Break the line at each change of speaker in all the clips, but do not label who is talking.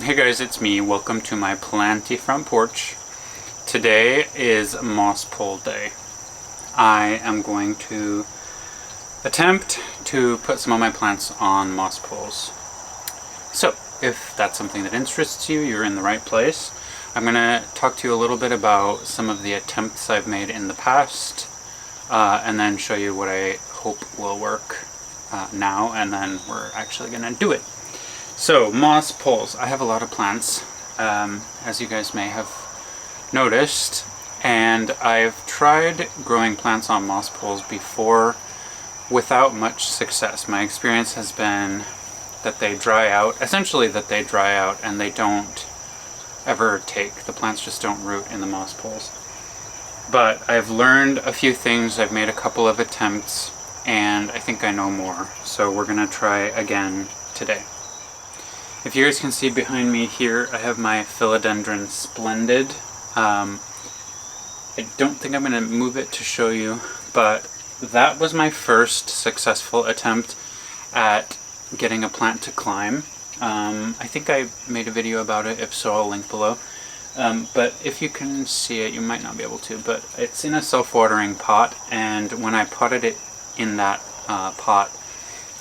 Hey guys, it's me. Welcome to my planty front porch. Today is moss pole day. I am going to attempt to put some of my plants on moss poles. So, if that's something that interests you, you're in the right place. I'm going to talk to you a little bit about some of the attempts I've made in the past, and then show you what I hope will work now, and then we're actually going to do it. So, moss poles. I have a lot of plants, as you guys may have noticed, and I've tried growing plants on moss poles before without much success. My experience has been that they dry out, essentially that they dry out and they don't ever take. The plants just don't root in the moss poles. But I've learned a few things, I've made a couple of attempts, and I think I know more. So we're going to try again today. If you guys can see behind me here, I have my Philodendron Splendid. I don't think I'm going to move it to show you, but that was my first successful attempt at getting a plant to climb. I think I made a video about it, if so I'll link below. But if you can see it, you might not be able to, but it's in a self-watering pot, and when I potted it in that pot,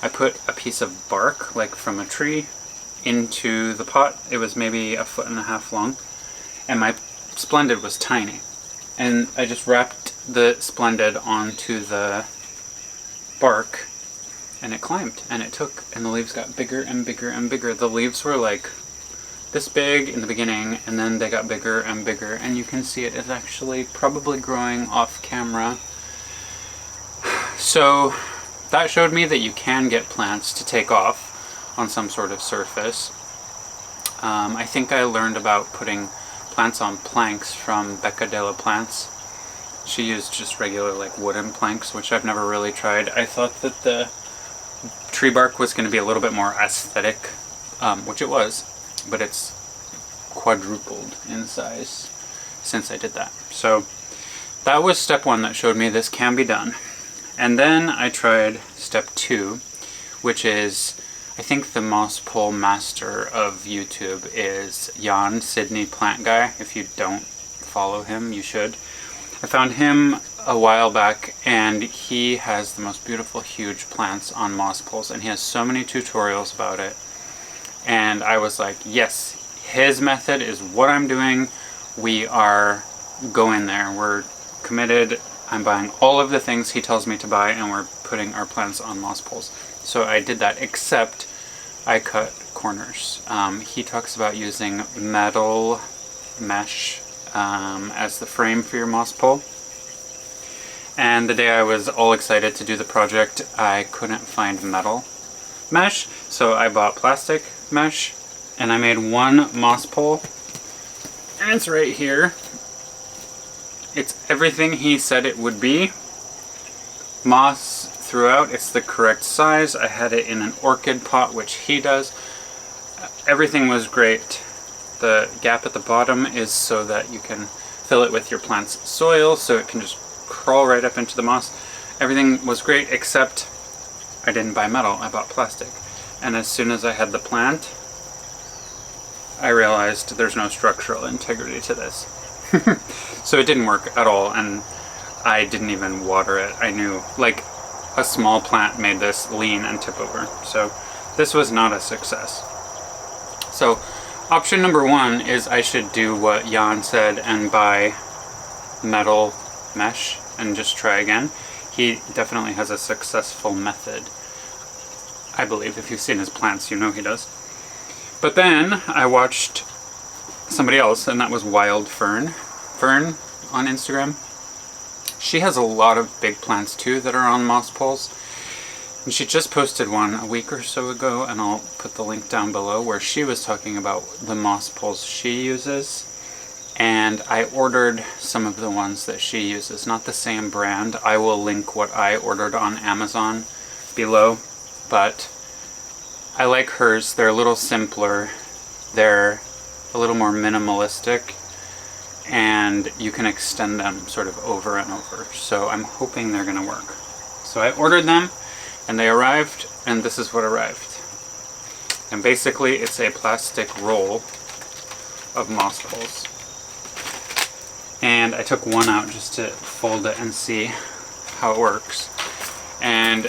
I put a piece of bark, like from a tree, into the pot. It was maybe 1.5 feet long, and my Splendid was tiny. And I just wrapped the Splendid onto the bark, and it climbed, and it took, and the leaves got bigger and bigger and bigger. The leaves were like this big in the beginning, and then they got bigger and bigger, and you can see it is actually probably growing off camera. So that showed me that you can get plants to take off on some sort of surface. I think I learned about putting plants on planks from Becca de la Plants. She used just regular like wooden planks, which I've never really tried. I thought that the tree bark was going to be a little bit more aesthetic, which it was, but it's quadrupled in size since I did that. So that was step one that showed me this can be done. And then I tried step two, which is, I think the moss pole master of YouTube is Jan Sydney Plant Guy. If you don't follow him, you should. I found him a while back, and he has the most beautiful huge plants on moss poles, and he has so many tutorials about it. And I was like, yes, his method is what I'm doing. We are going there. We're committed. I'm buying all of the things he tells me to buy, and we're putting our plants on moss poles. So I did that, except I cut corners. He talks about using metal mesh as the frame for your moss pole. And the day I was all excited to do the project, I couldn't find metal mesh, so I bought plastic mesh, and I made one moss pole, and it's right here. It's everything he said it would be. Moss throughout, it's the correct size. I had it in an orchid pot, which he does. Everything was great. The gap at the bottom is so that you can fill it with your plant's soil, so it can just crawl right up into the moss. Everything was great, except I didn't buy metal, I bought plastic. And as soon as I had the plant, I realized there's no structural integrity to this. So it didn't work at all, and I didn't even water it. I knew, like, a small plant made this lean and tip over. So this was not a success. So option number one is I should do what Jan said and buy metal mesh and just try again. He definitely has a successful method, I believe. If you've seen his plants, you know he does. But then I watched somebody else, and that was Wild Fern on Instagram. She has a lot of big plants too that are on moss poles, and she just posted one a week or so ago, and I'll put the link down below, where she was talking about the moss poles she uses. And I ordered some of the ones that she uses, not the same brand. I will link what I ordered on Amazon below, but I like hers. They're a little simpler, they're a little more minimalistic, and you can extend them sort of over and over. So I'm hoping they're gonna work. So I ordered them, and they arrived, and this is what arrived. And basically it's a plastic roll of moss poles. And I took one out just to fold it and see how it works. And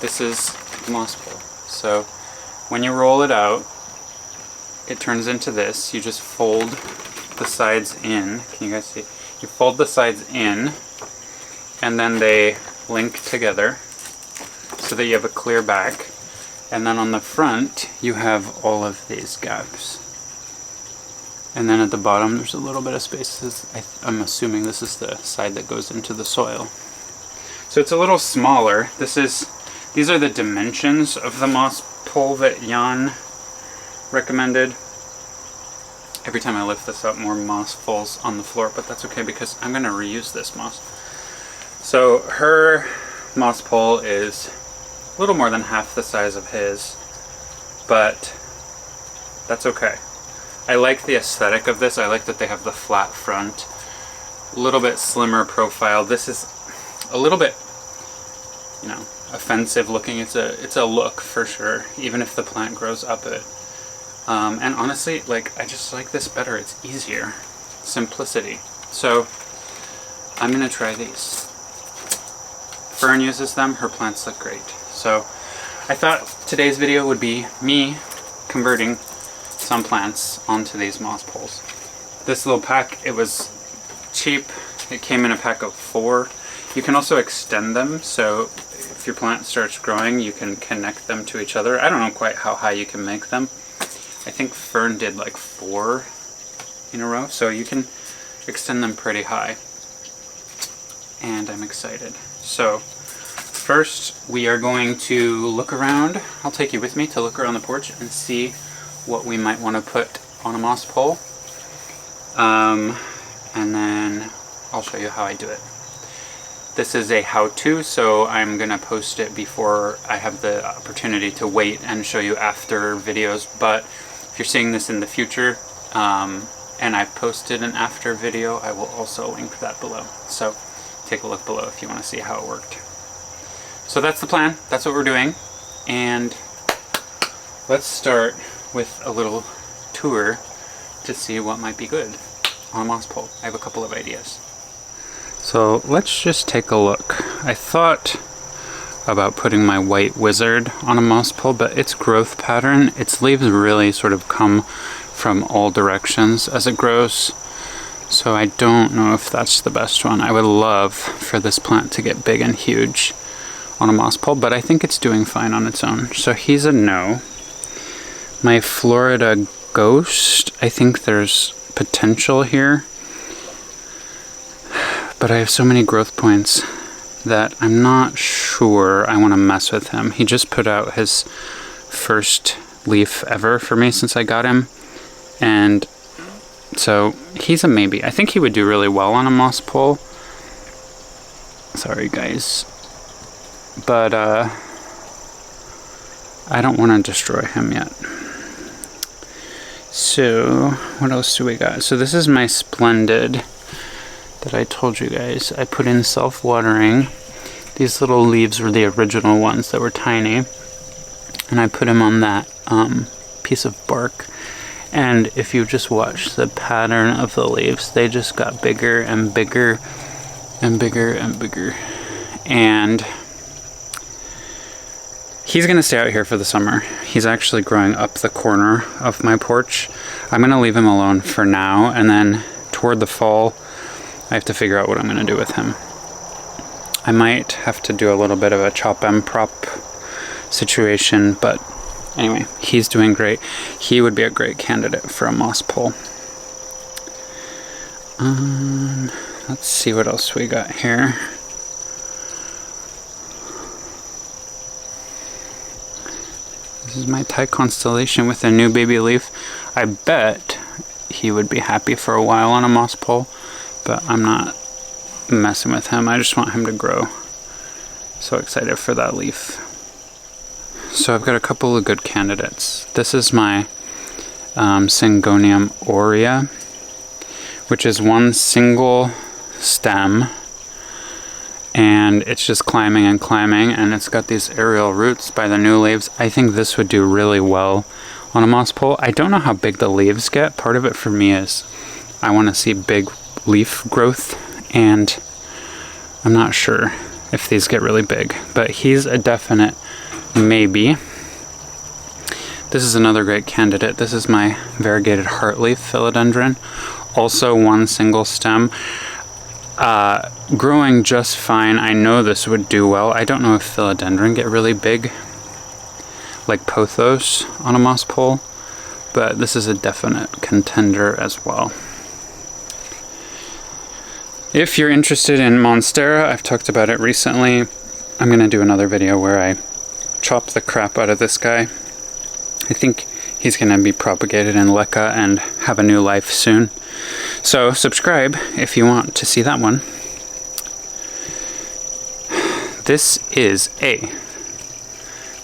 this is the moss pole. So when you roll it out, it turns into this. You just fold the sides in. Can you guys see? You fold the sides in, and then they link together so that you have a clear back. And then on the front, you have all of these gaps. And then at the bottom, there's a little bit of space. I'm assuming this is the side that goes into the soil. So it's a little smaller. These are the dimensions of the moss pole that Jan recommended. Every time I lift this up, more moss falls on the floor, but that's okay because I'm going to reuse this moss. So her moss pole is a little more than half the size of his, but that's okay. I like the aesthetic of this. I like that they have the flat front, a little bit slimmer profile. This is a little bit, you know, offensive looking. It's a look for sure, even if the plant grows up it. And honestly, like, I just like this better. It's easier. Simplicity. So I'm gonna try these. Fern uses them. Her plants look great. So I thought today's video would be me converting some plants onto these moss poles. This little pack, it was cheap. It came in a pack of 4. You can also extend them, so if your plant starts growing, you can connect them to each other. I don't know quite how high you can make them. I think Fern did like 4 in a row, so you can extend them pretty high. And I'm excited. So first we are going to look around. I'll take you with me to look around the porch and see what we might want to put on a moss pole. And then I'll show you how I do it. This is a how-to, so I'm gonna post it before I have the opportunity to wait and show you after videos. But if you're seeing this in the future, and I posted an after video, I will also link that below. So take a look below if you want to see how it worked. So that's the plan. That's what we're doing. And let's start with a little tour to see what might be good on a moss pole. I have a couple of ideas. So let's just take a look. I thought about putting my white wizard on a moss pole, but its growth pattern, its leaves really sort of come from all directions as it grows. So I don't know if that's the best one. I would love for this plant to get big and huge on a moss pole, but I think it's doing fine on its own. So he's a no. My Florida Ghost, I think there's potential here, but I have so many growth points that I'm not sure I want to mess with him. He just put out his first leaf ever for me since I got him, and so he's a maybe. I think he would do really well on a moss pole. Sorry guys, but I don't want to destroy him yet. So what else do we got? So this is my Splendid that I told you guys. I put in self-watering. These little leaves were the original ones that were tiny, and I put him on that piece of bark. And if you just watch the pattern of the leaves, they just got bigger and bigger and bigger and bigger. And he's gonna stay out here for the summer. He's actually growing up the corner of my porch. I'm gonna leave him alone for now, and then toward the fall, I have to figure out what I'm gonna do with him. I might have to do a little bit of a chop and prop situation, but anyway, he's doing great. He would be a great candidate for a moss pole. Let's see what else we got here. This is my Thai constellation with a new baby leaf. I bet he would be happy for a while on a moss pole, but I'm not messing with him. I just want him to grow. So excited for that leaf. So I've got a couple of good candidates. This is my Syngonium aurea, which is one single stem, and it's just climbing and climbing, and it's got these aerial roots by the new leaves. I think this would do really well on a moss pole. I don't know how big the leaves get. Part of it for me is I want to see big leaf growth, and I'm not sure if these get really big, but he's a definite maybe. This is another great candidate. This is my variegated heartleaf philodendron. Also one single stem. Growing just fine. I know this would do well. I don't know if philodendron get really big like pothos on a moss pole, but this is a definite contender as well. If you're interested in Monstera, I've talked about it recently. I'm going to do another video where I chop the crap out of this guy. I think he's going to be propagated in LECA and have a new life soon. So subscribe if you want to see that one. This is a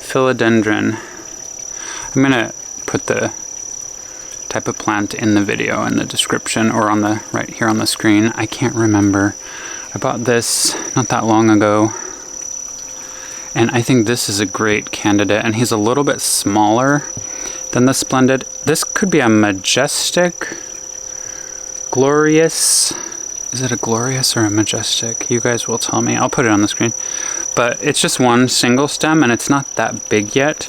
philodendron. I'm going to put the type of plant in the video in the description, or on the right here on the screen. I can't remember. I bought this not that long ago, and I think this is a great candidate, and he's a little bit smaller than the Splendid. This could be a majestic, glorious. Is it a glorious or a majestic? You guys will tell me. I'll put it on the screen. But it's just one single stem, and it's not that big yet,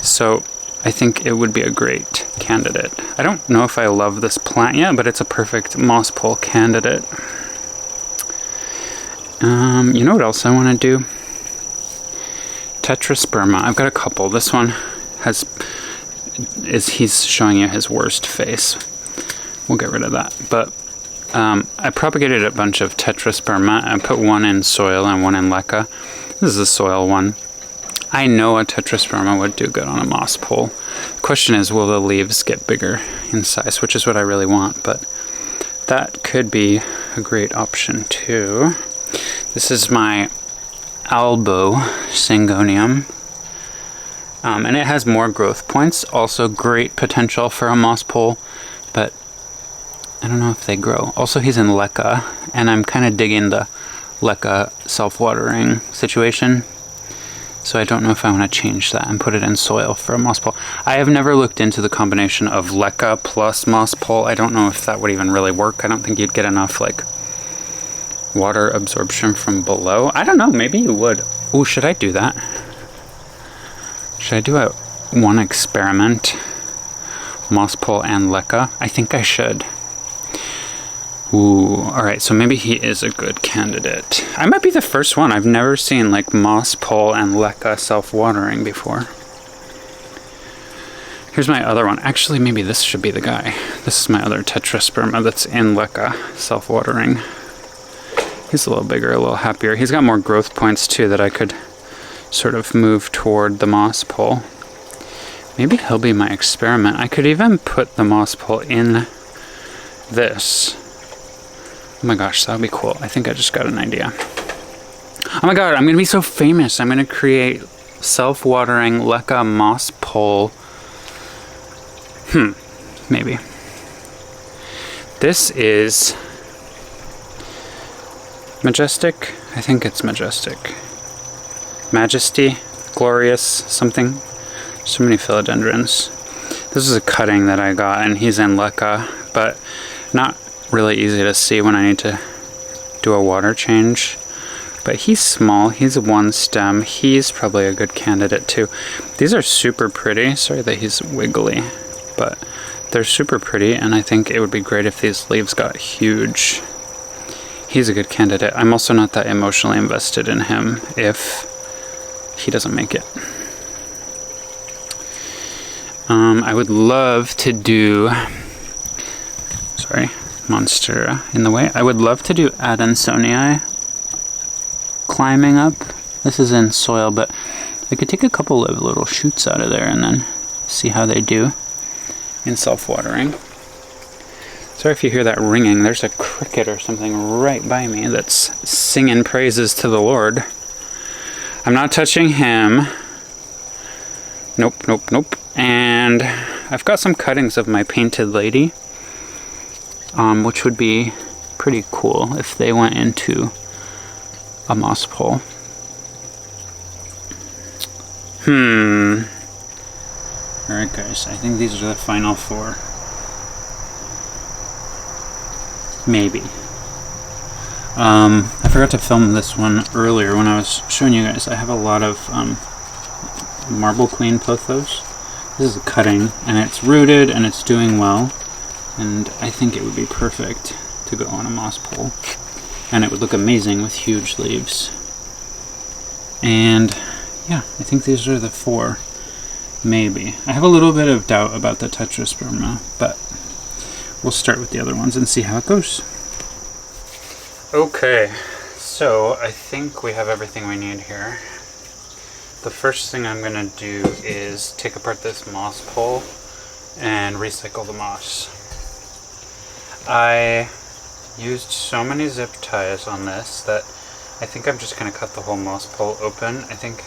so I think it would be a great candidate. I don't know if I love this plant yet, but it's a perfect moss pole candidate. You know what else I want to do? Tetrasperma. I've got a couple. This one he's showing you his worst face. We'll get rid of that. But I propagated a bunch of Tetrasperma. I put one in soil and one in LECA. This is a soil one. I know a Tetrasperma would do good on a moss pole. The question is, will the leaves get bigger in size, which is what I really want, but that could be a great option too. This is my Albo Syngonium, and it has more growth points, also great potential for a moss pole, but I don't know if they grow. Also, he's in LECA, and I'm kind of digging the LECA self-watering situation. So I don't know if I want to change that and put it in soil for a moss pole. I have never looked into the combination of LECA plus moss pole. I don't know if that would even really work. I don't think you'd get enough like water absorption from below. I don't know, maybe you would. Ooh, should I do that? Should I do one experiment? Moss pole and LECA? I think I should. Ooh, alright, so maybe he is a good candidate. I might be the first one. I've never seen like moss pole and LECA self-watering before. Here's my other one. Actually, maybe this should be the guy. This is my other Tetrasperma that's in LECA self-watering. He's a little bigger, a little happier. He's got more growth points too that I could sort of move toward the moss pole. Maybe he'll be my experiment. I could even put the moss pole in this. Oh my gosh, that would be cool. I think I just got an idea. Oh my god, I'm going to be so famous. I'm going to create self-watering LECA moss pole. Maybe. This is Majestic. I think it's Majestic. Majesty, Glorious, something. So many philodendrons. This is a cutting that I got, and he's in LECA, but not really easy to see when I need to do a water change. But he's small. He's one stem. He's probably a good candidate too. These are super pretty. Sorry that he's wiggly, but they're super pretty, and I think it would be great if these leaves got huge. He's a good candidate. I'm also not that emotionally invested in him if he doesn't make it. I would love to do... Sorry, Monstera in the way. I would love to do Adansonii climbing up. This is in soil, but I could take a couple of little shoots out of there and then see how they do in self-watering. Sorry if you hear that ringing. There's a cricket or something right by me that's singing praises to the Lord. I'm not touching him. Nope, nope, nope. And I've got some cuttings of my painted lady, which would be pretty cool if they went into a moss pole. Alright guys, I think these are the final 4. Maybe. I forgot to film this one earlier when I was showing you guys. I have a lot of Marble Queen pothos. This is a cutting, and it's rooted and it's doing well, and I think it would be perfect to go on a moss pole, and it would look amazing with huge leaves. And yeah, I think these are the 4. Maybe. I have a little bit of doubt about the Tetrasperma, but we'll start with the other ones and see how it goes. Okay, so I think we have everything we need here. The first thing I'm going to do is take apart this moss pole and recycle the moss. I used so many zip ties on this that I think I'm just going to cut the whole moss pole open. I think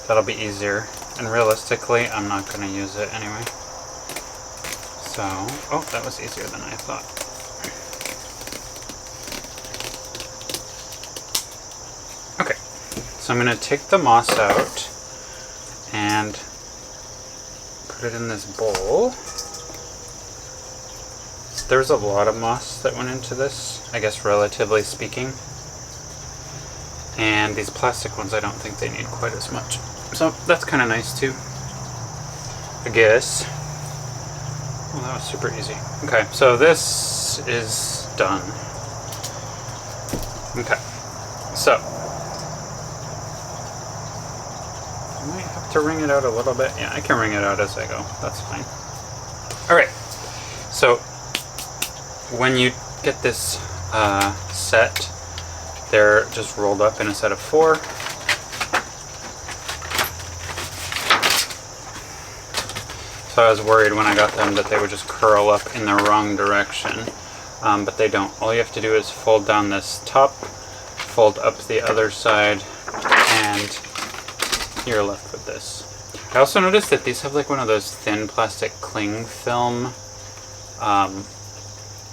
that'll be easier, and realistically I'm not going to use it anyway. So, oh, that was easier than I thought. Okay, so I'm going to take the moss out and put it in this bowl. There's a lot of moss that went into this, I guess relatively speaking. And these plastic ones, I don't think they need quite as much. So that's kind of nice too, I guess. Well, that was super easy. Okay, so this is done. Okay, so I might have to wring it out a little bit. Yeah, I can wring it out as I go. That's fine. Alright, so when you get this set, they're just rolled up in a set of 4. So I was worried when I got them that they would just curl up in the wrong direction, but they don't. All you have to do is fold down this top, fold up the other side, and you're left with this. I also noticed that these have like one of those thin plastic cling film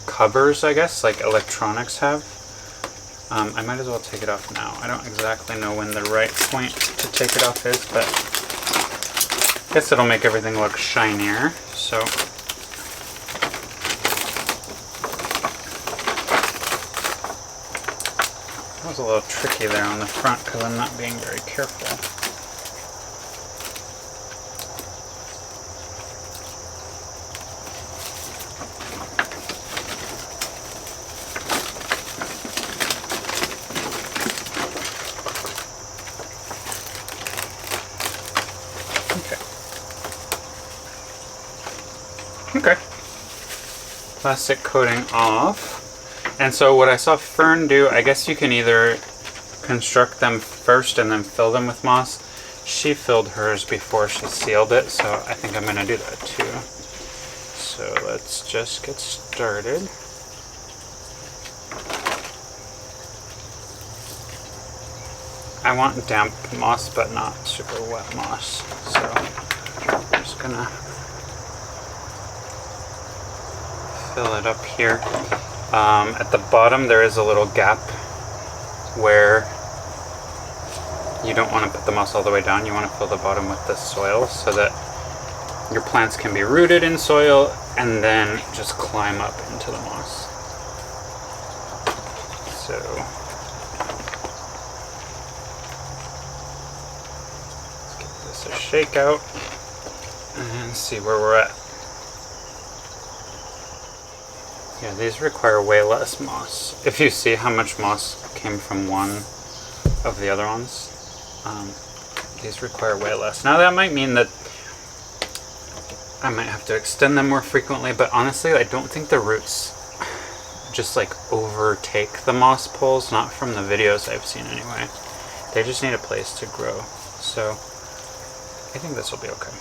covers, I guess, like electronics have. I might as well take it off now. I don't exactly know when the right point to take it off is, but I guess it'll make everything look shinier. So that was a little tricky there on the front because I'm not being very careful. Okay, plastic coating off. And so what I saw Fern do, I guess you can either construct them first and then fill them with moss. She filled hers before she sealed it, so I think I'm going to do that too. So let's just get started. I want damp moss, but not super wet moss. So I'm just going to fill it up here. At the bottom there is a little gap where you don't want to put the moss all the way down. You want to fill the bottom with the soil so that your plants can be rooted in soil and then just climb up into the moss. So let's give this a shake out and see where we're at. Yeah, these require way less moss. If you see how much moss came from one of the other ones, these require way less. Now that might mean that I might have to extend them more frequently, but honestly I don't think the roots just like overtake the moss poles, not from the videos I've seen anyway. They just need a place to grow. So I think this will be okay.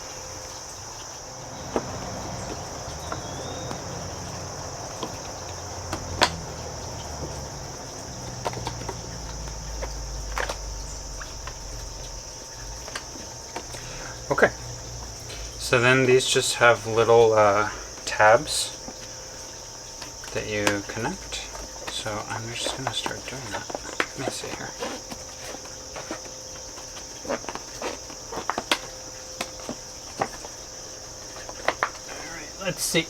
Okay, so then these just have little tabs that you connect. So I'm just gonna start doing that. Let me see here. Alright, let's see.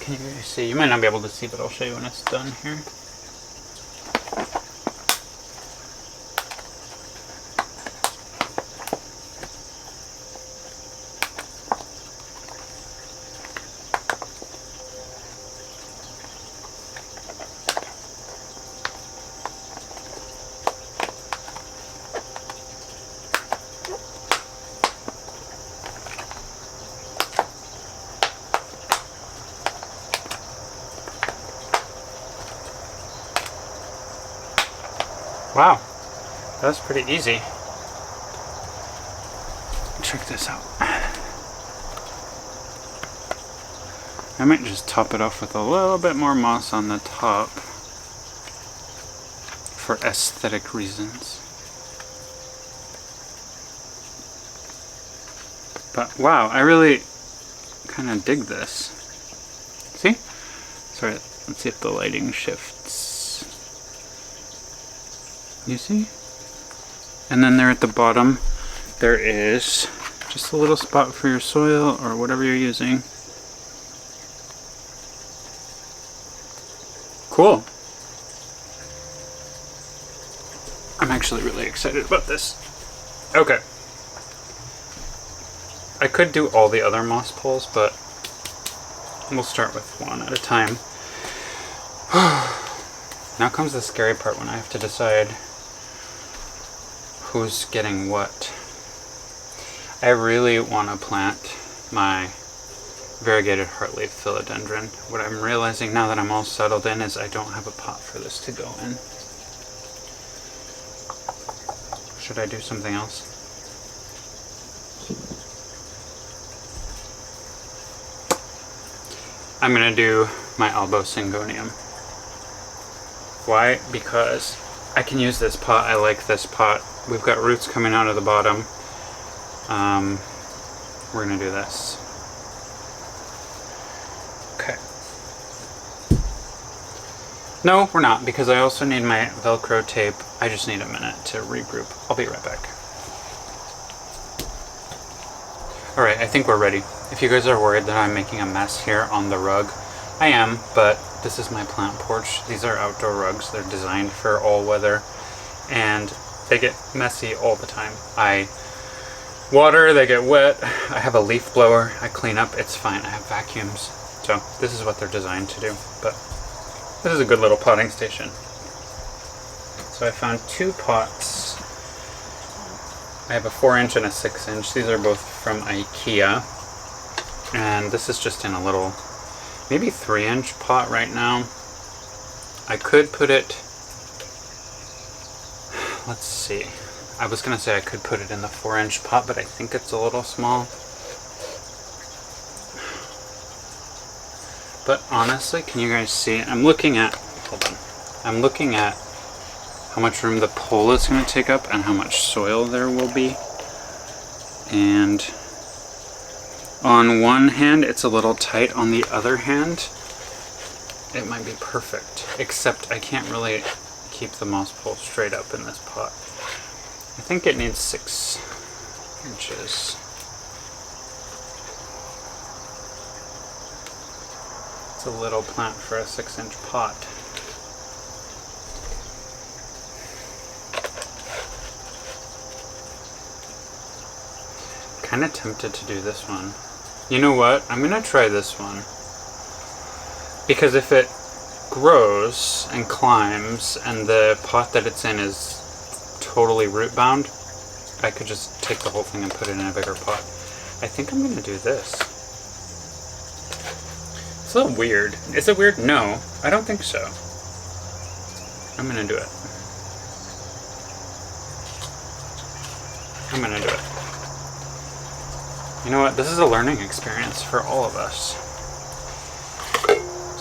Can you guys see? You might not be able to see, but I'll show you when it's done here. Wow, that was pretty easy. Check this out. I might just top it off with a little bit more moss on the top for aesthetic reasons. But wow, I really kind of dig this. See? Sorry, let's see if the lighting shifts. You see? And then there at the bottom, there is just a little spot for your soil or whatever you're using. Cool. I'm actually really excited about this. Okay. I could do all the other moss poles, but we'll start with one at a time. Now comes the scary part when I have to decide who's getting what. I really want to plant my variegated heartleaf philodendron. What I'm realizing now that I'm all settled in is I don't have a pot for this to go in. Should I do something else? I'm gonna do my elbow syngonium. Why? Because I can use this pot. I like this pot. We've got roots coming out of the bottom. We're gonna do this. Okay. No, we're not, because I also need my Velcro tape. I just need a minute to regroup. I'll be right back. Alright, I think we're ready. If you guys are worried that I'm making a mess here on the rug, I am, but this is my plant porch. These are outdoor rugs. They're designed for all weather, and they get messy all the time. I water, they get wet. I have a leaf blower. I clean up. It's fine. I have vacuums. So this is what they're designed to do. But this is a good little potting station. So I found two pots. I have a 4-inch and a 6-inch. These are both from IKEA. And this is just in a little, maybe 3-inch pot right now. I could put it, let's see. I was gonna say I could put it in the 4-inch pot, but I think it's a little small. But honestly, can you guys see? I'm looking at, hold on. I'm looking at how much room the pole is gonna take up and how much soil there will be. And on one hand, it's a little tight. On the other hand, it might be perfect. Except I can't really keep the moss pole straight up in this pot. I think it needs 6 inches. It's a little plant for a 6-inch pot. Kinda tempted to do this one. You know what? I'm gonna try this one. Because if it grows and climbs and the pot that it's in is totally root bound, I could just take the whole thing and put it in a bigger pot. I think I'm gonna do this. It's a little weird. Is it weird? No, I don't think so. I'm gonna do it. I'm gonna do it. You know what? This is a learning experience for all of us.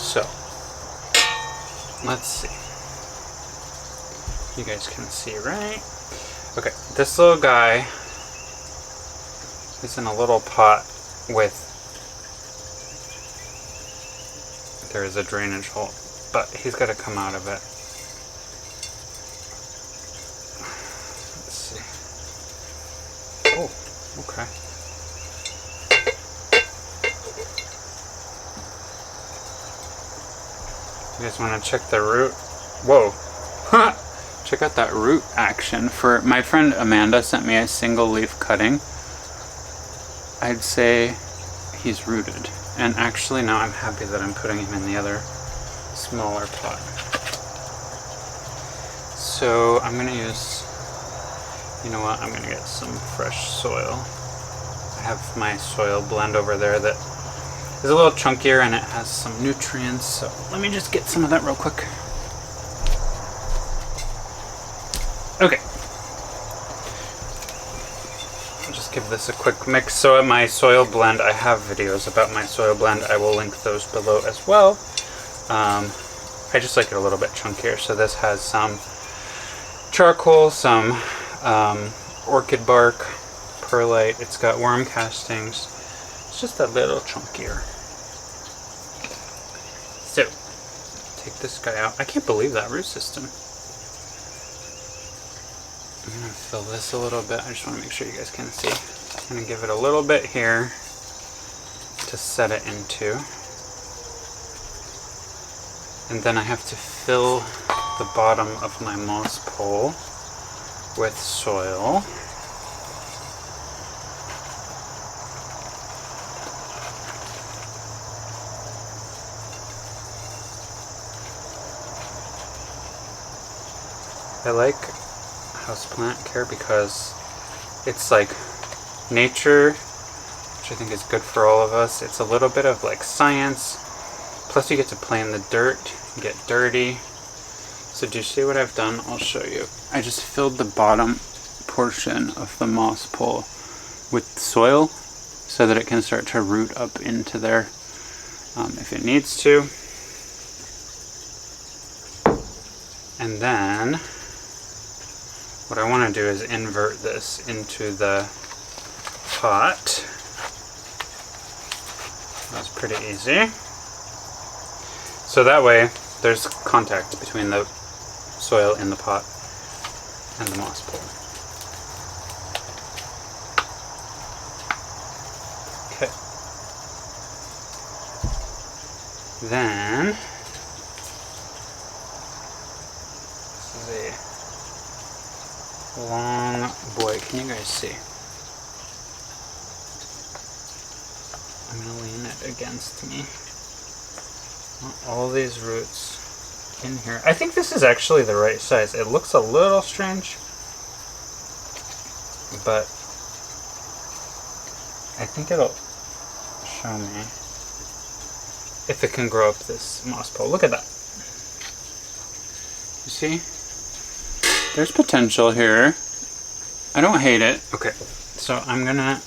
So, let's see. You guys can see, right? Okay, this little guy is in a little pot with, there is a drainage hole, but he's got to come out of it. You guys want to check the root? Whoa. Check out that root action. For my friend Amanda sent me a single leaf cutting. I'd say he's rooted. And actually now I'm happy that I'm putting him in the other smaller pot. So I'm gonna use, you know what, I'm gonna get some fresh soil. I have my soil blend over there that is a little chunkier and it has some nutrients, so let me just get some of that real quick. Okay. I'll just give this a quick mix. So at my soil blend, I have videos about my soil blend. I will link those below as well. I just like it a little bit chunkier. So this has some charcoal, some orchid bark, perlite. It's got worm castings. It's just a little chunkier. So, take this guy out. I can't believe that root system. I'm gonna fill this a little bit. I just want to make sure you guys can see. I'm gonna give it a little bit here to set it into. And then I have to fill the bottom of my moss pole with soil. I like houseplant care because it's like nature, which I think is good for all of us. It's a little bit of like science, plus you get to play in the dirt, get dirty. So do you see what I've done? I'll show you. I just filled the bottom portion of the moss pole with soil so that it can start to root up into there if it needs to. And then what I want to do is invert this into the pot. That's pretty easy. So that way there's contact between the soil in the pot and the moss pole. Okay. Then this is a long boy. Can you guys see? I'm gonna lean it against me. All these roots in here. I think this is actually the right size. It looks a little strange, but I think it'll show me if it can grow up this moss pole. Look at that. You see? There's potential here. I don't hate it. Okay, so I'm gonna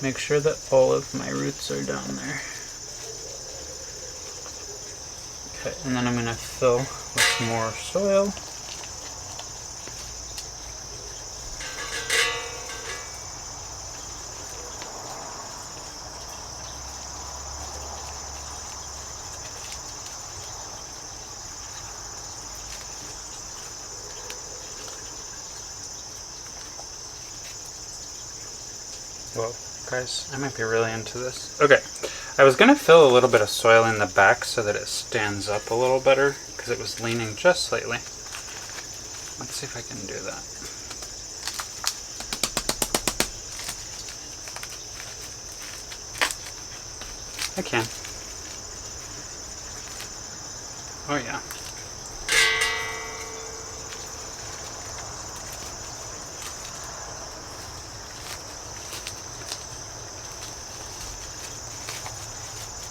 make sure that all of my roots are down there. Okay, and then I'm gonna fill with more soil. Whoa, guys, I might be really into this. Okay, I was gonna fill a little bit of soil in the back so that it stands up a little better, because it was leaning just slightly. Let's see if I can do that. I can. Oh yeah.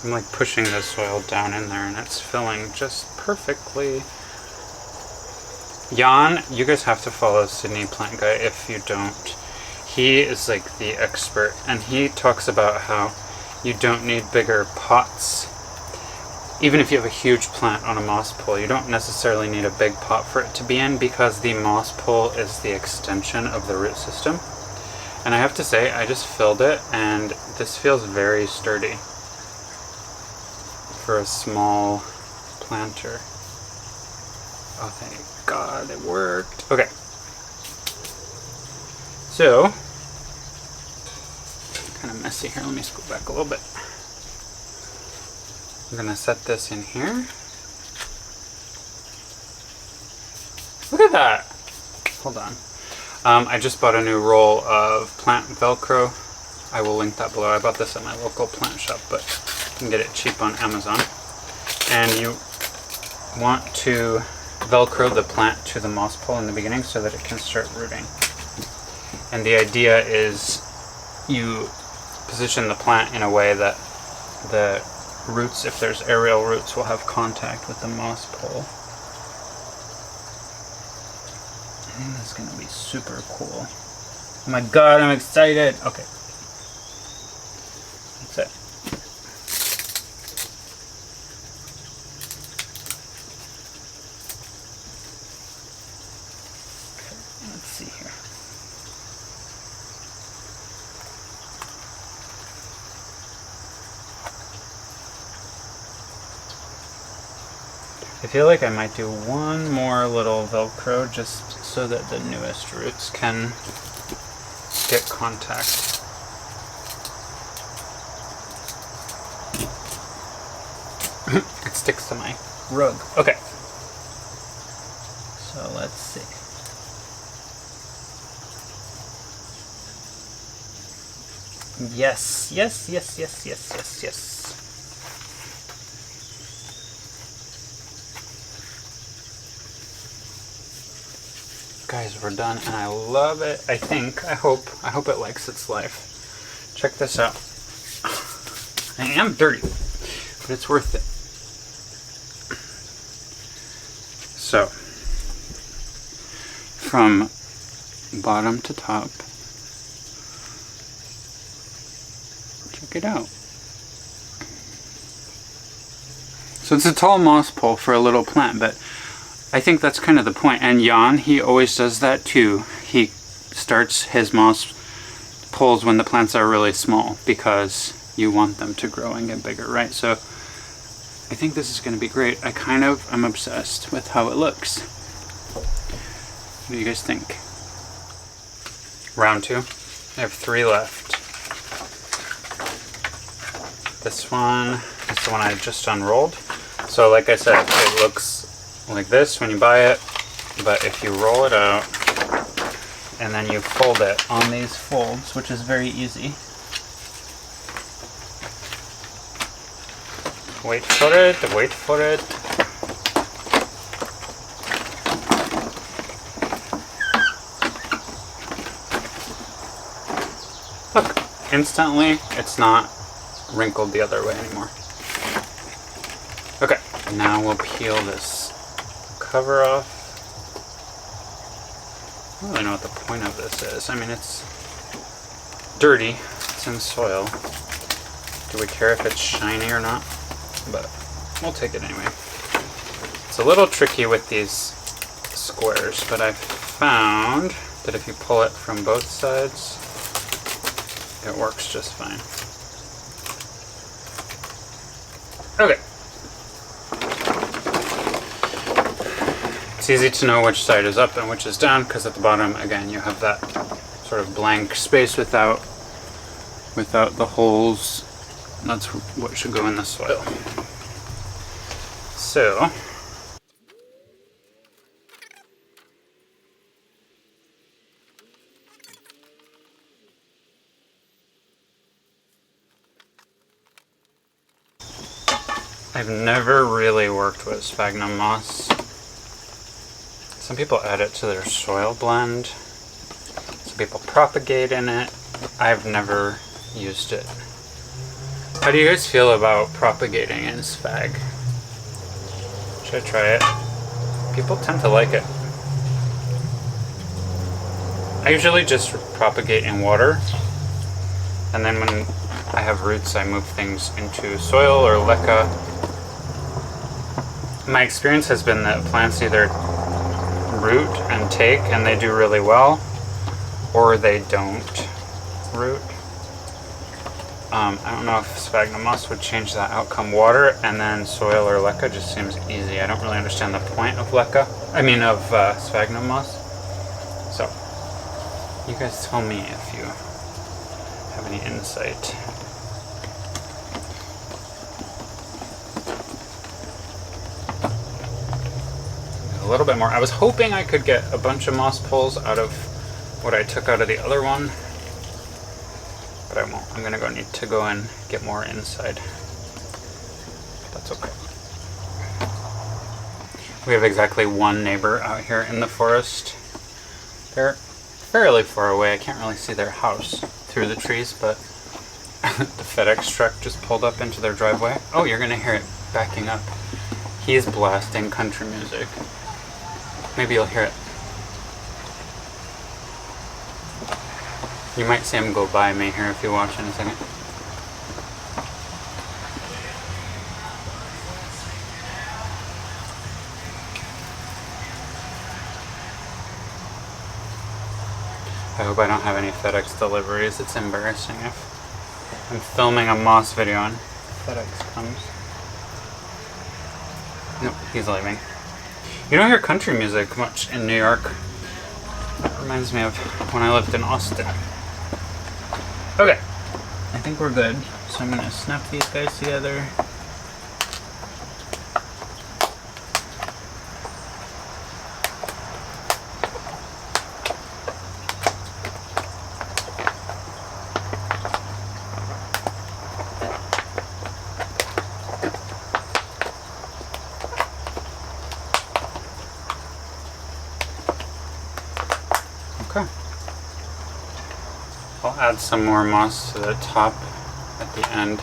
I'm like pushing the soil down in there and it's filling just perfectly. Jan, you guys have to follow Sydney Plant Guy if you don't. He is like the expert and he talks about how you don't need bigger pots. Even if you have a huge plant on a moss pole, you don't necessarily need a big pot for it to be in because the moss pole is the extension of the root system. And I have to say, I just filled it and this feels very sturdy for a small planter. Oh, thank God, it worked. Okay. So, kind of messy here. Let me scoot back a little bit. I'm gonna set this in here. Look at that! Hold on. I just bought a new roll of plant Velcro. I will link that below. I bought this at my local plant shop, but you can get it cheap on Amazon. And you want to Velcro the plant to the moss pole in the beginning so that it can start rooting. And the idea is you position the plant in a way that the roots, if there's aerial roots, will have contact with the moss pole. I think this is going to be super cool. Oh my god, I'm excited! Okay. That's it. Okay, let's see here. I feel like I might do one more little Velcro just so that the newest roots can get contact. It sticks to my rug. Okay. So let's see. Yes, yes, yes, yes, yes, yes, yes. Guys, we're done and I love it. I hope it likes its life. Check this out. I am dirty, but it's worth it. So, from bottom to top, check it out. So it's a tall moss pole for a little plant, but I think that's kind of the point. And Jan, he always does that too. He starts his moss poles when the plants are really small because you want them to grow and get bigger, right? So I think this is going to be great. I'm obsessed with how it looks. What do you guys think? Round 2. I have 3 left. This one is the one I just unrolled. So like I said, it looks like this when you buy it, but if you roll it out and then you fold it on these folds, which is very easy. Wait for it, wait for it. Look, instantly it's not wrinkled the other way anymore. Okay, now we'll peel this cover off. I don't really know what the point of this is. I mean, it's dirty, it's in soil. Do we care if it's shiny or not? But we'll take it anyway. It's a little tricky with these squares, but I've found that if you pull it from both sides, it works just fine. Okay. It's easy to know which side is up and which is down because at the bottom, again, you have that sort of blank space without the holes. That's what should go in the soil. So, I've never really worked with sphagnum moss. Some people add it to their soil blend. Some people propagate in it. I've never used it. How do you guys feel about propagating in sphagnum? Should I try it? People tend to like it. I usually just propagate in water, and then when I have roots I move things into soil or leca. My experience has been that plants either root and take and they do really well, or they don't root. I don't know if sphagnum moss would change that outcome. Water and then soil or leca just seems easy. I don't really understand the point of sphagnum moss. So, you guys tell me if you have any insight. little bit more. I was hoping I could get a bunch of moss poles out of what I took out of the other one, but I won't. I'm gonna need to go and get more inside. That's okay. We have exactly one neighbor out here in the forest. They're fairly far away. I can't really see their house through the trees, but the FedEx truck just pulled up into their driveway. Oh, you're gonna hear it backing up. He's blasting country music. Maybe you'll hear it. You might see him go by me here if you watch in a second. I hope I don't have any FedEx deliveries. It's embarrassing if I'm filming a moss video and FedEx comes. Nope, he's leaving. You don't hear country music much in New York. That reminds me of when I lived in Austin. Okay, I think we're good. So I'm gonna snap these guys together. Okay. I'll add some more moss to the top at the end,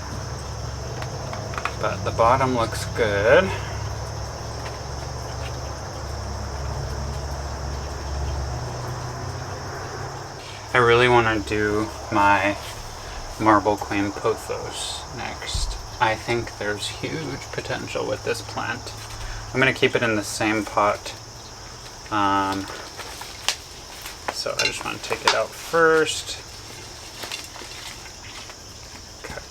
but the bottom looks good. I really want to do my marble queen pothos next. I think there's huge potential with this plant. I'm going to keep it in the same pot. So I just want to take it out first. Okay.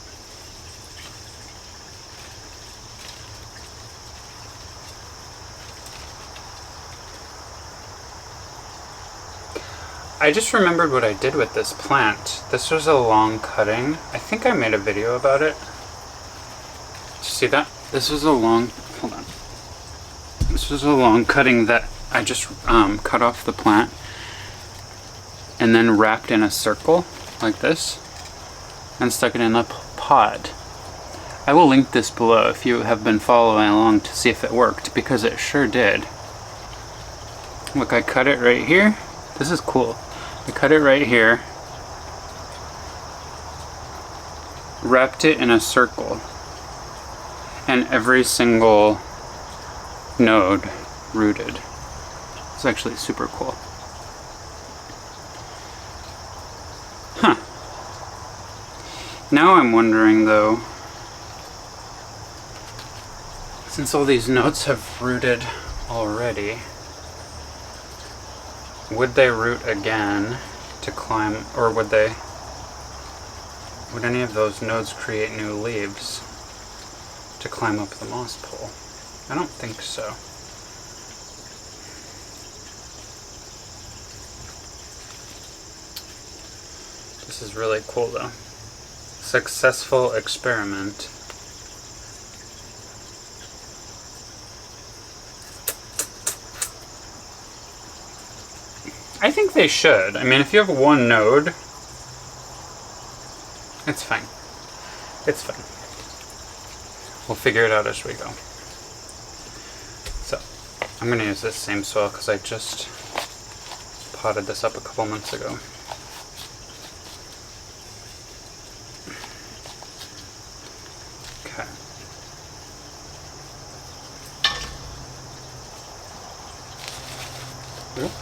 I just remembered what I did with this plant. This was a long cutting. I think I made a video about it. Did you see that? This was a long, hold on. This was a long cutting that I just cut off the plant and then wrapped in a circle like this and stuck it in a pot. I will link this below if you have been following along to see if it worked, because it sure did. Look, I cut it right here. This is cool. I cut it right here, wrapped it in a circle, and every single node rooted. It's actually super cool. Huh. Now I'm wondering though, since all these nodes have rooted already, would they root again to climb, or would any of those nodes create new leaves to climb up the moss pole? I don't think so. This is really cool though. Successful experiment. I think they should. I mean, if you have one node, it's fine. It's fine. We'll figure it out as we go. So, I'm going to use this same soil because I just potted this up a couple months ago. Okay. Oop.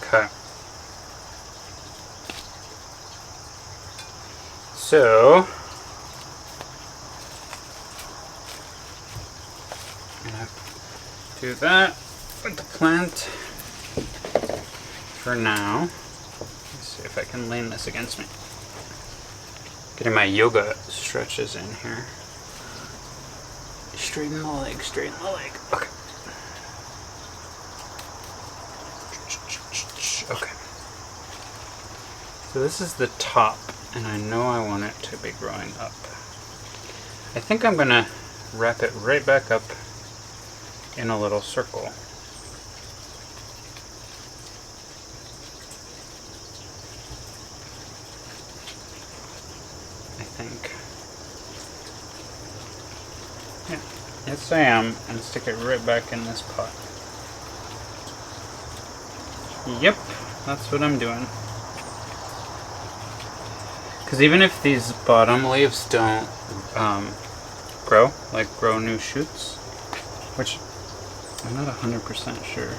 Okay. So, I'm gonna do that with the plant for now. Let's see if I can lean this against me. Getting my yoga stretches in here. Straighten the leg, straighten the leg. Okay. Okay. So this is the top, and I know I want it to be growing up. I think I'm gonna wrap it right back up in a little circle. I think. Yeah. Yes, I am, and stick it right back in this pot. Yep, that's what I'm doing. Because even if these bottom leaves don't grow new shoots, which I'm not 100% sure,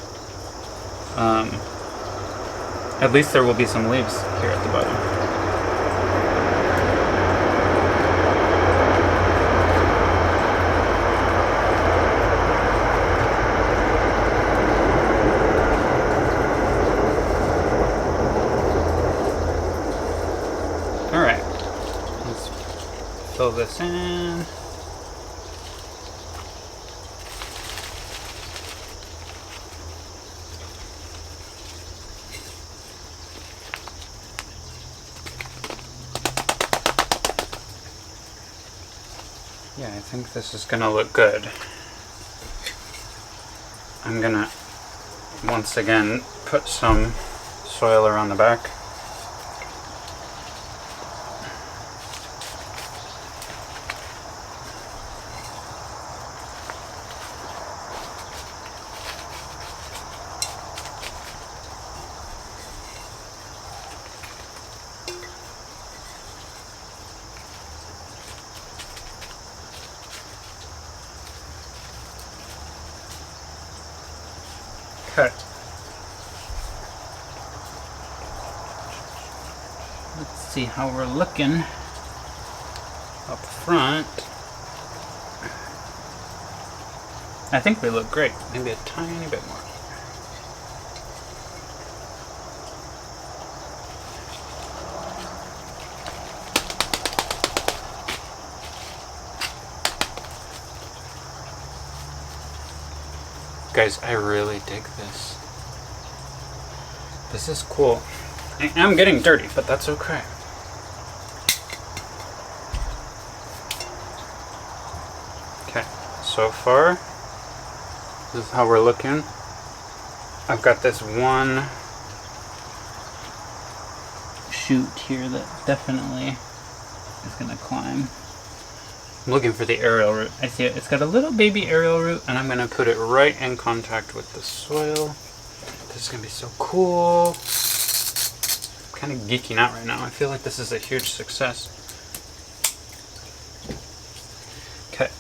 at least there will be some leaves here at the bottom. Alright, let's fill this in. Yeah, I think this is gonna look good. I'm gonna once again put some soil around the back. Okay. Let's see how we're looking up front. I think we look great. Maybe a tiny bit more. Guys, I really dig this. This is cool. I am getting dirty, but that's okay. Okay, so far, this is how we're looking. I've got this one shoot here that definitely is gonna climb. I'm looking for the aerial root. I see it. It's got a little baby aerial root, and I'm gonna put it right in contact with the soil. This is gonna be so cool. I'm kind of geeking out right now. I feel like this is a huge success. Okay.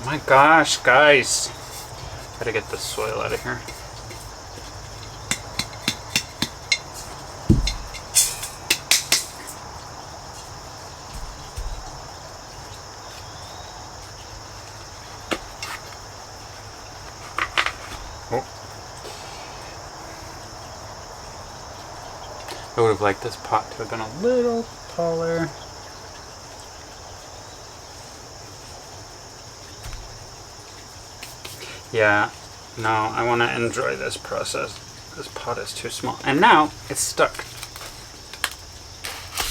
My gosh, guys. Gotta get the soil out of here. Oh. I would have liked this pot to have been a little taller. Yeah, no, I want to enjoy this process. This pot is too small. And now it's stuck.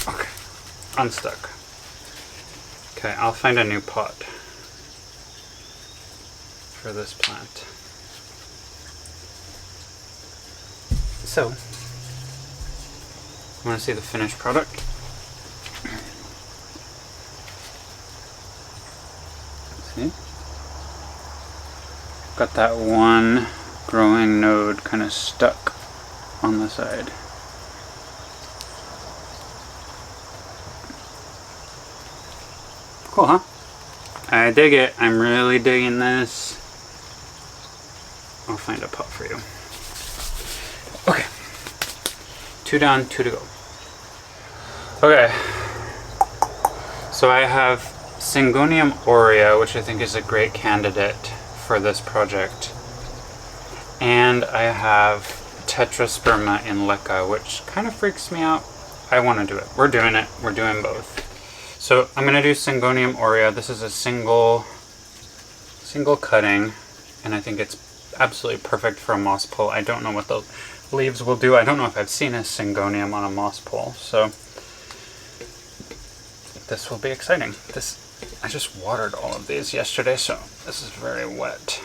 Okay, unstuck. Okay, I'll find a new pot for this plant. So, you want to see the finished product? See? Got that one growing node kind of stuck on the side. Cool, huh? I dig it. I'm really digging this. I'll find a pot for you. Okay. 2 down, 2 to go. Okay, so I have Syngonium aurea, which I think is a great candidate for this project. And I have Tetrasperma in Leca, which kind of freaks me out. I want to do it. We're doing it. We're doing both. So I'm going to do Syngonium aurea. This is a single cutting, and I think it's absolutely perfect for a moss pole. I don't know what the leaves will do. I don't know if I've seen a Syngonium on a moss pole, so this will be exciting. I just watered all of these yesterday, so this is very wet.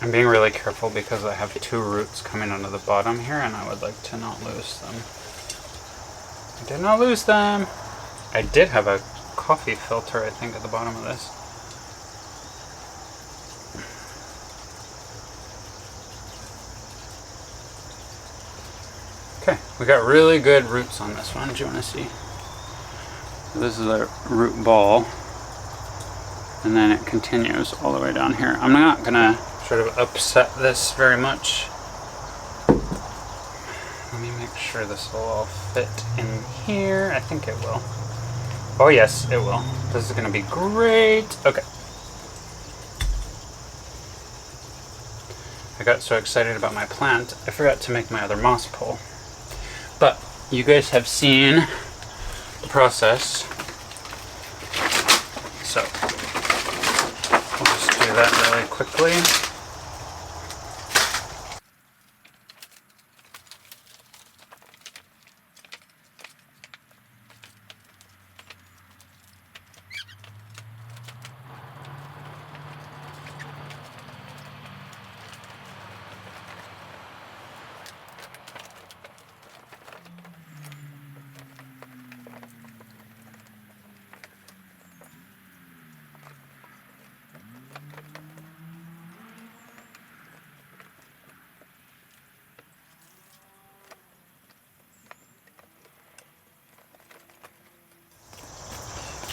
I'm being really careful because I have 2 roots coming out of the bottom here, and I would like to not lose them. I did not lose them! I did have a coffee filter, I think, at the bottom of this. Okay, we got really good roots on this one. Do you want to see? So this is a root ball, and then it continues all the way down here. I'm not gonna sort of upset this very much. Let me make sure this will all fit in here. I think it will. Oh yes, it will. This is gonna be great. Okay. I got so excited about my plant, I forgot to make my other moss pole. But you guys have seen the process. So we'll just do that really quickly.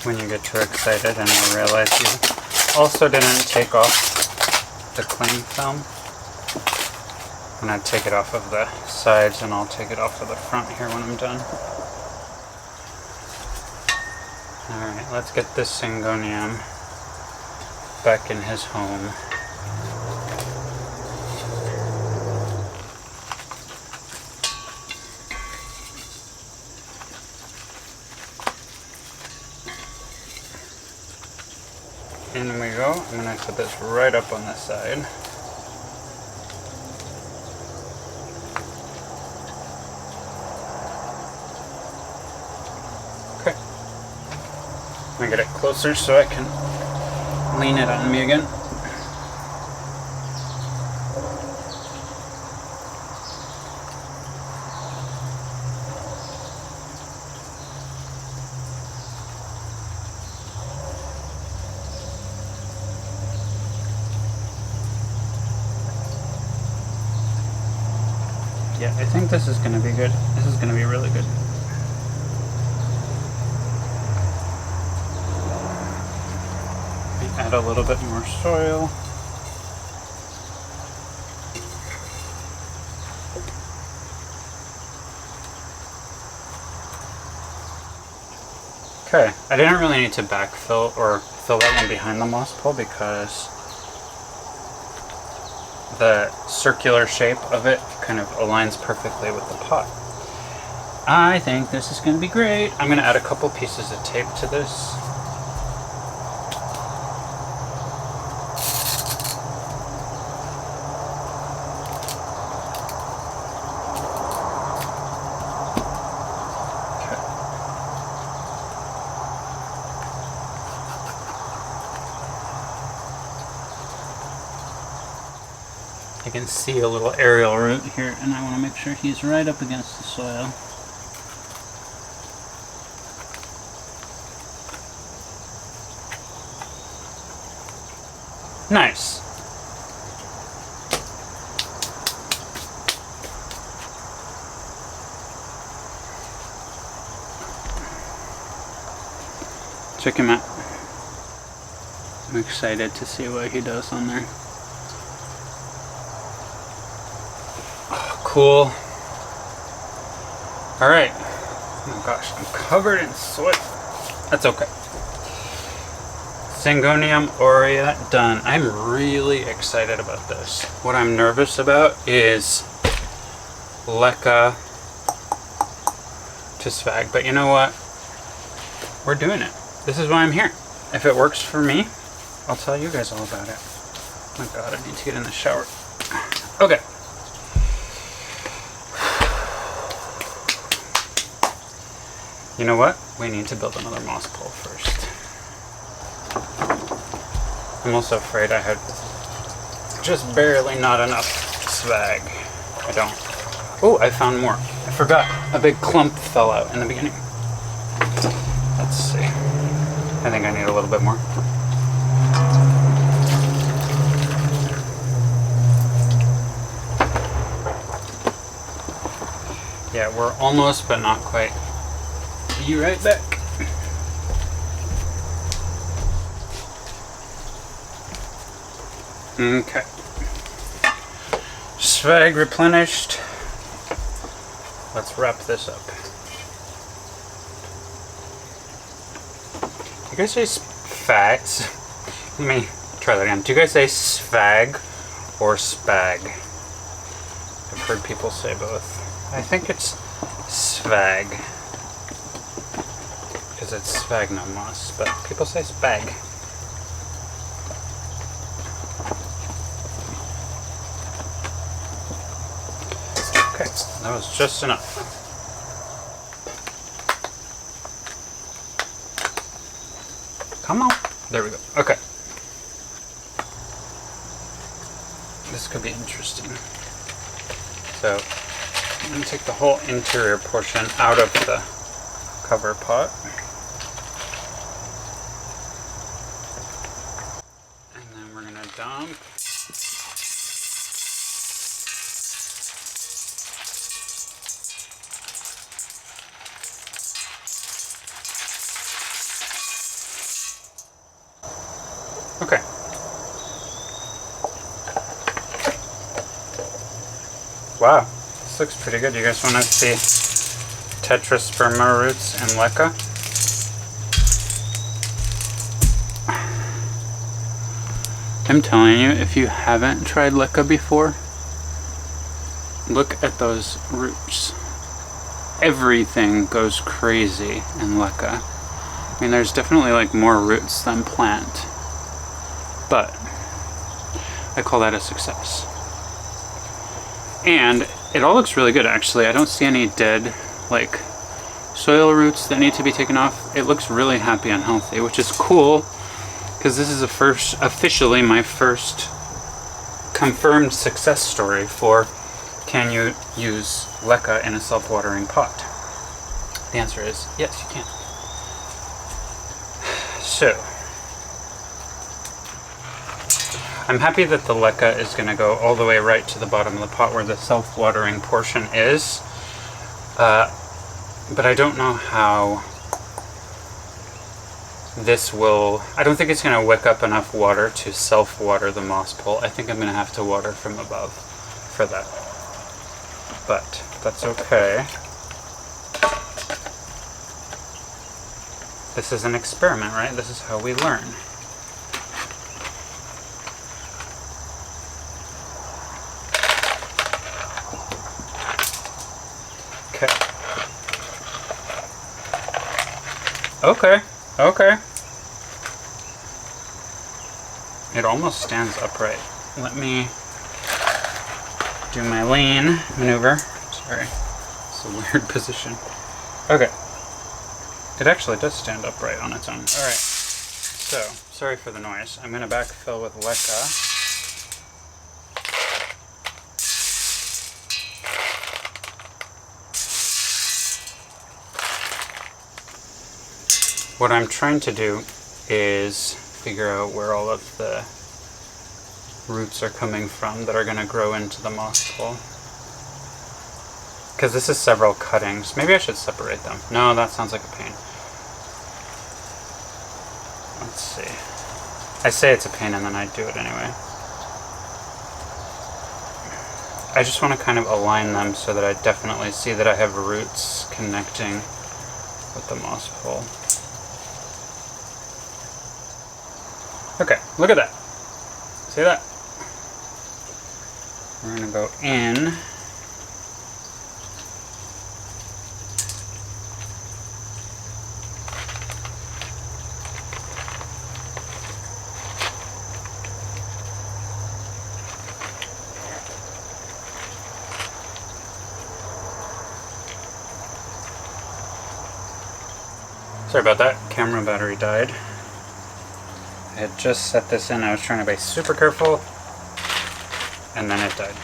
When you get too excited and you realize you also didn't take off the cling film. I'm going to take it off of the sides, and I'll take it off of the front here when I'm done. Alright, let's get this Syngonium back in his home. In we go. I'm going to put this right up on this side. Okay. I'm going to get it closer so I can lean it on me again. Yeah, I think this is going to be good. This is going to be really good. We add a little bit more soil. Okay, I didn't really need to backfill or fill that one behind the moss pole because the circular shape of it kind of aligns perfectly with the pot. I think this is going to be great. I'm going to add a couple pieces of tape to this. I can see a little aerial root here, and I want to make sure he's right up against the soil. Nice. Check him out. I'm excited to see what he does on there. Oh, cool. Alright. Oh my gosh, I'm covered in soot. That's okay. Syngonium aurea done. I'm really excited about this. What I'm nervous about is LECA to Sphagne, but you know what? We're doing it. This is why I'm here. If it works for me, I'll tell you guys all about it. Oh my god, I need to get in the shower. Okay. You know what? We need to build another moss pole first. I'm also afraid I had just barely not enough Sphagne. I don't. Oh, I found more. I forgot. A big clump fell out in the beginning. Let's see. I think I need a little bit more. Yeah, we're almost, but not quite. Be right back. Okay. Sphagne replenished. Let's wrap this up. Do you guys say Sphagne? Let me try that again. Do you guys say Sphagne or Spag? I've heard people say both. I think it's Sphagne, because it's sphagnum moss, but people say Spag. Okay, that was just enough. Come on. There we go. Okay. This could be interesting. So, I'm going to take the whole interior portion out of the cover pot. And then we're going to dump. Okay. Wow, this looks pretty good. You guys want to see tetrasperma roots and LECA? I'm telling you, if you haven't tried LECA before, look at those roots. Everything goes crazy in LECA. I mean, there's definitely like more roots than plant, but I call that a success. And it all looks really good, actually. I don't see any dead, like, soil roots that need to be taken off. It looks really happy and healthy, which is cool, because this is officially my first confirmed success story for can you use LECA in a self-watering pot? The answer is yes, you can. So, I'm happy that the LECA is going to go all the way right to the bottom of the pot where the self-watering portion is. But I don't know how this will... I don't think it's going to wick up enough water to self-water the moss pole. I think I'm going to have to water from above for that. But that's okay. This is an experiment, right? This is how we learn. Okay, okay. It almost stands upright. Let me do my lean maneuver. Sorry, it's a weird position. Okay. It actually does stand upright on its own. Alright, so, sorry for the noise. I'm going to backfill with LECA. What I'm trying to do is figure out where all of the roots are coming from that are going to grow into the moss pole. Because this is several cuttings. Maybe I should separate them. No, that sounds like a pain. Let's see. I say it's a pain and then I do it anyway. I just want to kind of align them so that I definitely see that I have roots connecting with the moss pole. Okay, look at that. See that? We're going to go in. Sorry about that, camera battery died. I had just set this in, I was trying to be super careful, and then it died.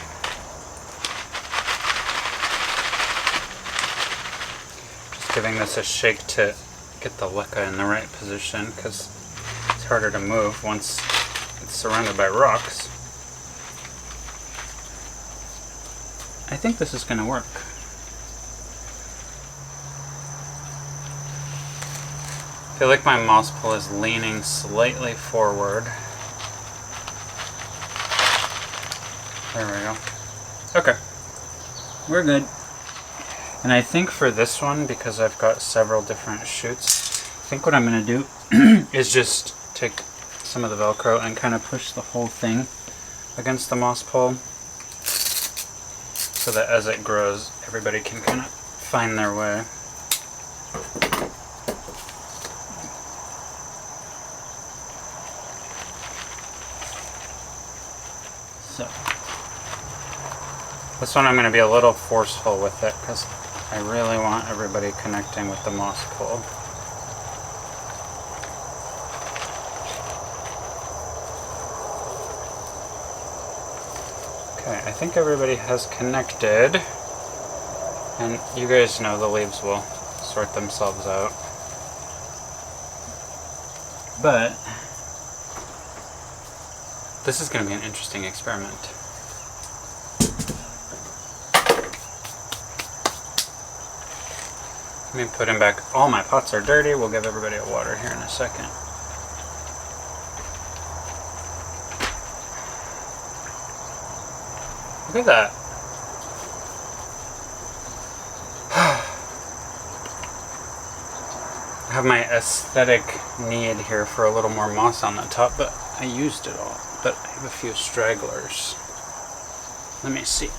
Just giving this a shake to get the leca in the right position, because it's harder to move once it's surrounded by rocks. I think this is going to work. I feel like my moss pole is leaning slightly forward. There we go. Okay. We're good. And I think for this one, because I've got several different shoots, I think what I'm going to do is just take some of the Velcro and kind of push the whole thing against the moss pole so that as it grows, everybody can kind of find their way. So, this one I'm going to be a little forceful with it because I really want everybody connecting with the moss pole. Okay, I think everybody has connected, and you guys know the leaves will sort themselves out. But this is going to be an interesting experiment. Let me put in back. All my pots are dirty. We'll give everybody a water here in a second. Look at that. I have my aesthetic need here for a little more moss on the top, but I used it all. But I have a few stragglers. Let me see.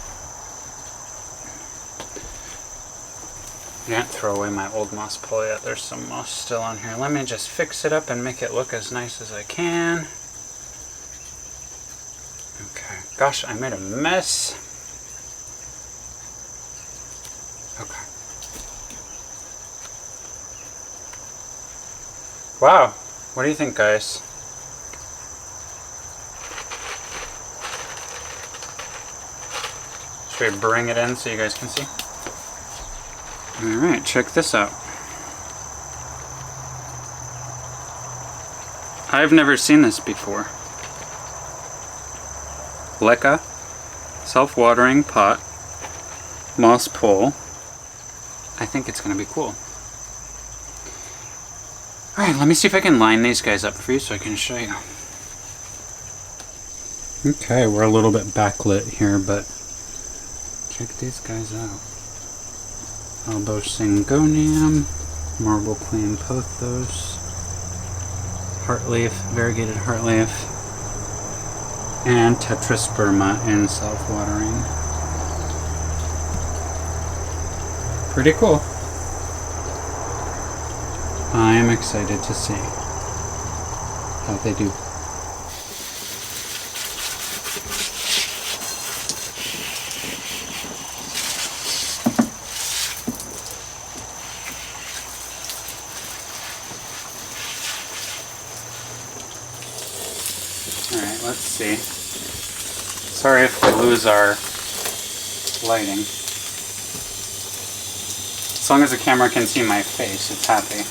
I can't throw away my old moss pole yet. There's some moss still on here. Let me just fix it up and make it look as nice as I can. Okay. Gosh, I made a mess. Okay. Wow. What do you think, guys? Should we bring it in so you guys can see? Alright, check this out. I've never seen this before. Leca, self-watering pot, moss pole. I think it's going to be cool. Alright, let me see if I can line these guys up for you so I can show you. Okay, we're a little bit backlit here, but check these guys out. Albo syngonium, marble queen pothos, heartleaf, variegated heartleaf, and tetrasperma in self-watering. Pretty cool. I am excited to see how they do. Alright, let's see. Sorry if we lose our lighting. As long as the camera can see my face, it's happy.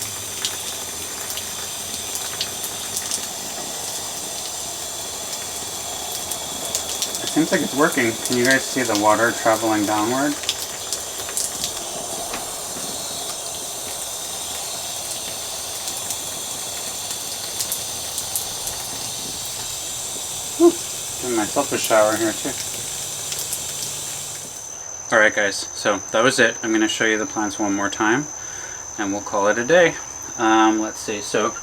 It seems like it's working. Can you guys see the water traveling downward? Whew. Giving myself a shower here too. Alright guys, so that was it. I'm going to show you the plants one more time and we'll call it a day. Let's see, so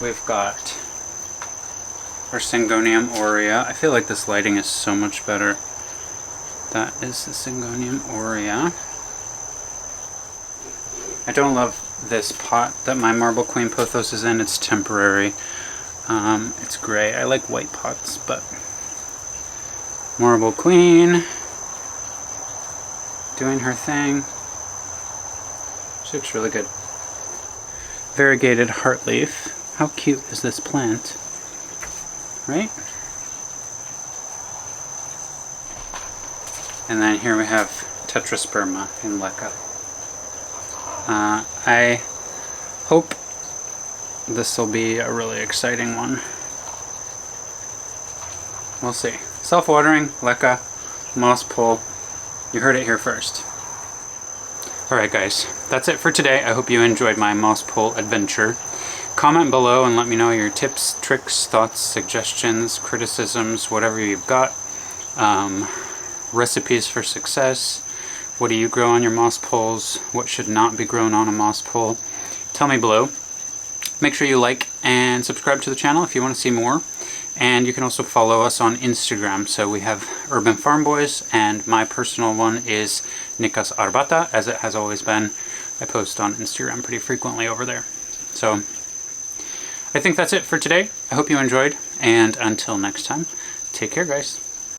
we've got our Syngonium aurea. I feel like this lighting is so much better. That is the Syngonium aurea. I don't love this pot that my Marble Queen Pothos is in. It's temporary. It's gray. I like white pots, but Marble Queen doing her thing. She looks really good. Variegated heartleaf. How cute is this plant? Right? And then here we have Tetrasperma in Leca. I hope this will be a really exciting one. We'll see. Self-watering, Leca, moss pole. You heard it here first. Alright guys, that's it for today. I hope you enjoyed my moss pole adventure. Comment below and let me know your tips, tricks, thoughts, suggestions, criticisms, whatever you've got. Recipes for success. What do you grow on your moss poles? What should not be grown on a moss pole? Tell me below. Make sure you like and subscribe to the channel if you want to see more. And you can also follow us on Instagram. So we have Urban Farm Boys, and my personal one is Nikas Arbata, as it has always been. I post on Instagram pretty frequently over there. So I think that's it for today. I hope you enjoyed, and until next time, take care guys.